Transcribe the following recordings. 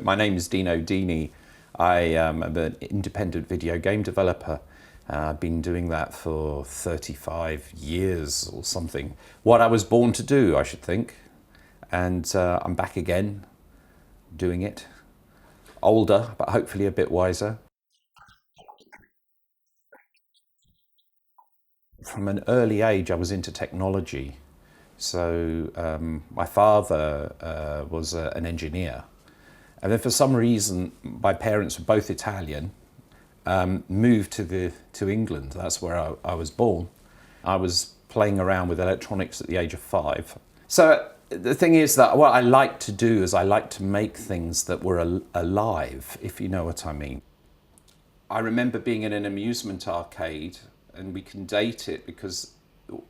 My name is Dino Dini. I am an independent video game developer. I've been doing that for 35 years or something. What I was born to do, I should think. And I'm back again, doing it. Older, but hopefully a bit wiser. From an early age, I was into technology. So my father was an engineer. And then for some reason, my parents were both Italian, moved to England. That's where I was born. I was playing around with electronics at the age of 5. So the thing is that what I like to do is I like to make things that were alive, if you know what I mean. I remember being in an amusement arcade, and we can date it because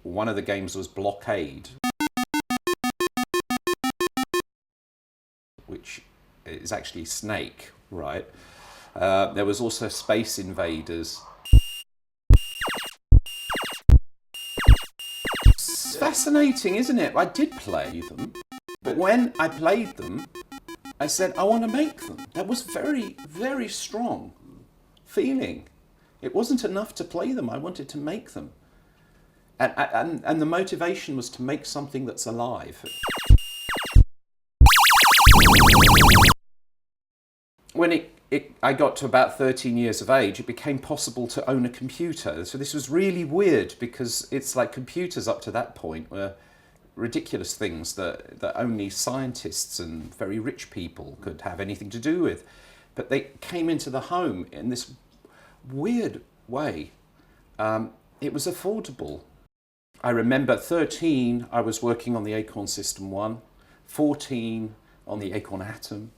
one of the games was Blockade, which is actually Snake, right? There was also Space Invaders. It's fascinating, isn't it? I did play them, but when I played them, I said, I want to make them. That was very, very strong feeling. It wasn't enough to play them, I wanted to make them. And the motivation was to make something that's alive. When I got to about 13 years of age, it became possible to own a computer. So this was really weird because it's like computers up to that point were ridiculous things that only scientists and very rich people could have anything to do with. But they came into the home in this weird way. It was affordable. I remember 13, I was working on the Acorn System 1, 14 on the Acorn Atom.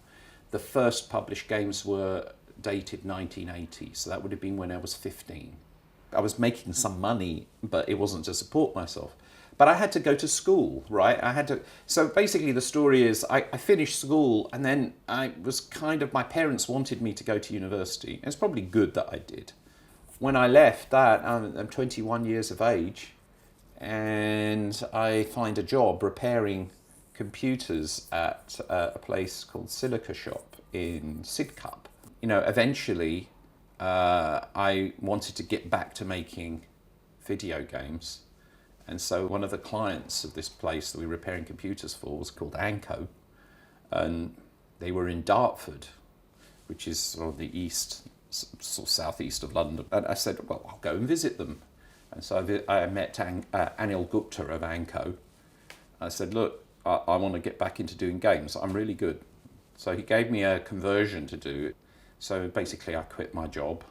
The first published games were dated 1980, so that would have been when I was 15. I was making some money, but it wasn't to support myself. But I had to go to school, right? So basically the story is I finished school and then my parents wanted me to go to university. It's probably good that I did. When I left that, I'm 21 years of age and I find a job repairing computers at a place called Silica Shop in Sidcup. You know, eventually I wanted to get back to making video games. And so one of the clients of this place that we were repairing computers for was called Anco. And they were in Dartford, which is sort of the east, sort of southeast of London. And I said, well, I'll go and visit them. And so I met Anil Gupta of Anco. I said, look, I want to get back into doing games. I'm really good. So he gave me a conversion to do. So basically I quit my job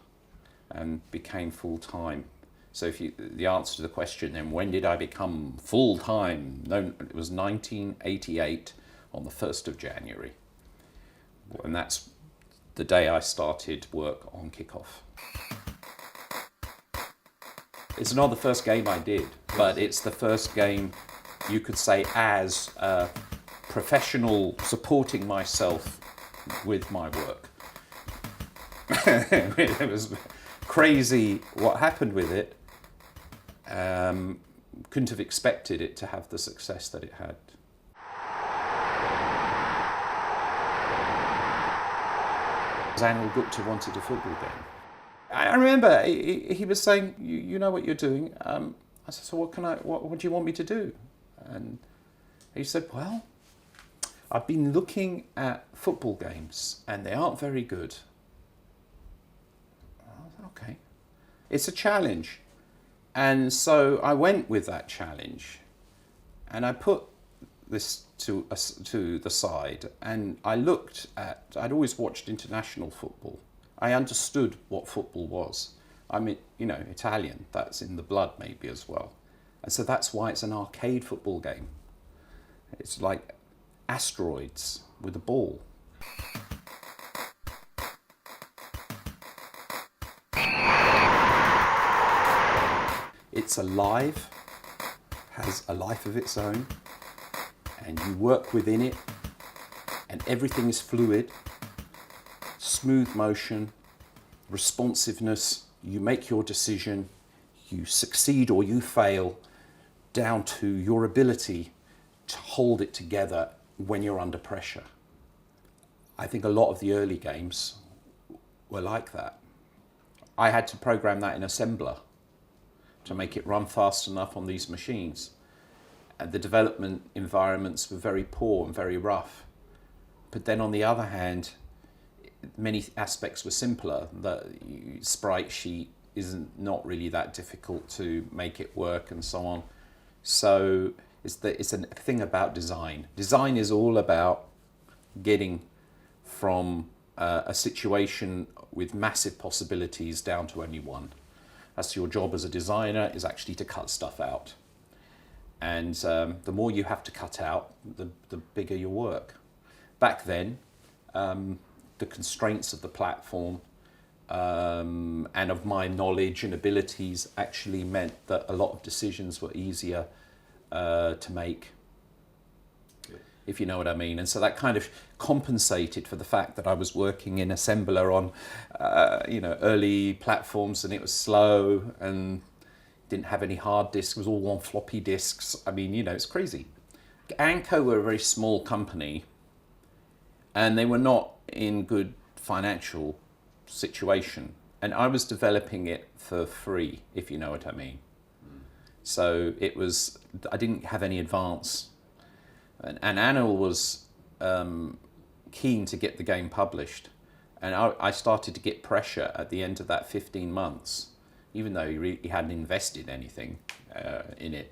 and became full-time. So the answer to the question then, when did I become full-time? No, it was 1988 on the 1st of January. And that's the day I started work on Kickoff. It's not the first game I did, but it's the first game you could say as a professional supporting myself with my work. It was crazy what happened with it. Couldn't have expected it to have the success that it had. Anil Gupta wanted a football game. I remember he was saying, you know what you're doing. I said, so what do you want me to do? And he said, well, I've been looking at football games and they aren't very good. Okay. It's a challenge. And so I went with that challenge and I put this to the side and I'd always watched international football. I understood what football was. I'm, Italian, that's in the blood maybe as well. And so that's why it's an arcade football game. It's like asteroids with a ball. It's alive, has a life of its own, and you work within it, and everything is fluid, smooth motion, responsiveness, you make your decision, you succeed or you fail, down to your ability to hold it together when you're under pressure. I think a lot of the early games were like that. I had to program that in assembler to make it run fast enough on these machines. And the development environments were very poor and very rough. But then on the other hand, many aspects were simpler. The sprite sheet isn't not really that difficult to make it work and so on. So it's a thing about design. Design is all about getting from a situation with massive possibilities down to only one. That's your job as a designer, is actually to cut stuff out. And the more you have to cut out, the bigger your work. Back then, the constraints of the platform and of my knowledge and abilities actually meant that a lot of decisions were easier to make, if you know what I mean. And so that kind of compensated for the fact that I was working in assembler on early platforms, and it was slow and didn't have any hard disks, it was all on floppy disks. I mean, it's crazy. Anko were a very small company, and they were not in good financial situation. And I was developing it for free, if you know what I mean. So I didn't have any advance. And Anil was keen to get the game published. And I started to get pressure at the end of that 15 months, even though he hadn't invested anything in it.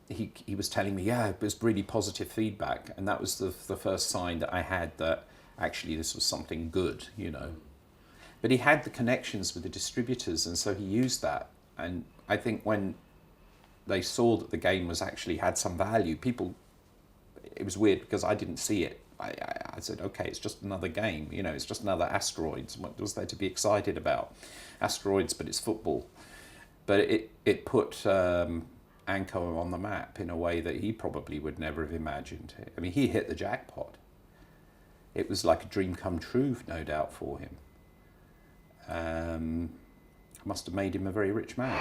He was telling me, it was really positive feedback. And that was the first sign that I had that actually this was something good, But he had the connections with the distributors, and so he used that. And I think when they saw that the game actually had some value, it was weird because I didn't see it. I said, okay, it's just another game, it's just another Asteroids. What was there to be excited about? Asteroids, but it's football. But it put Anko on the map in a way that he probably would never have imagined. I mean, he hit the jackpot. It was like a dream come true, no doubt, for him. Must have made him a very rich man.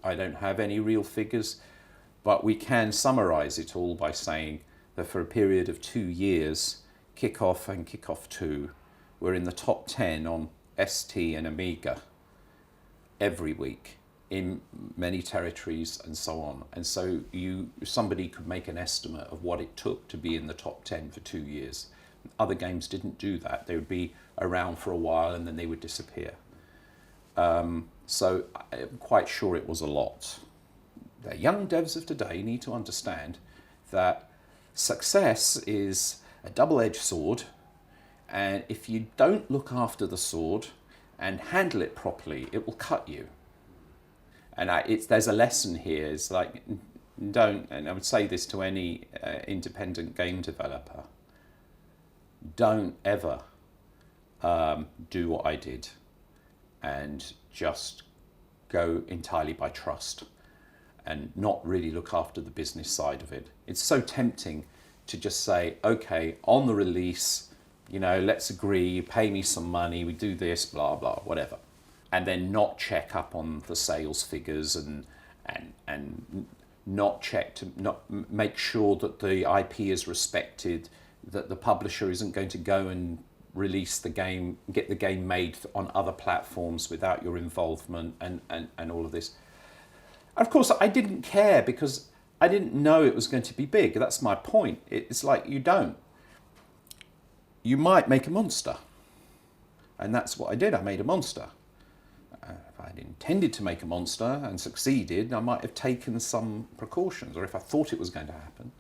I don't have any real figures, but we can summarize it all by saying that for a period of 2 years, Kickoff and Kickoff 2 were in the top 10 on ST and Amiga every week in many territories and so on. And so somebody could make an estimate of what it took to be in the top 10 for 2 years. Other games didn't do that. They would be around for a while and then they would disappear. So I'm quite sure it was a lot. The young devs of today need to understand that success is a double-edged sword, and if you don't look after the sword and handle it properly, it will cut you. And there's a lesson here. It's like, don't, and I would say this to any independent game developer, don't ever do what I did and just go entirely by trust and not really look after the business side of it. It's so tempting to just say, okay, on the release, let's agree, you pay me some money, we do this, blah, blah, whatever. And then not check up on the sales figures and not make sure that the IP is respected, that the publisher isn't going to go and release the game, get the game made on other platforms without your involvement and all of this. Of course, I didn't care because I didn't know it was going to be big. That's my point. It's like you might make a monster. And that's what I did. I made a monster. If I'd intended to make a monster and succeeded, I might have taken some precautions, or if I thought it was going to happen.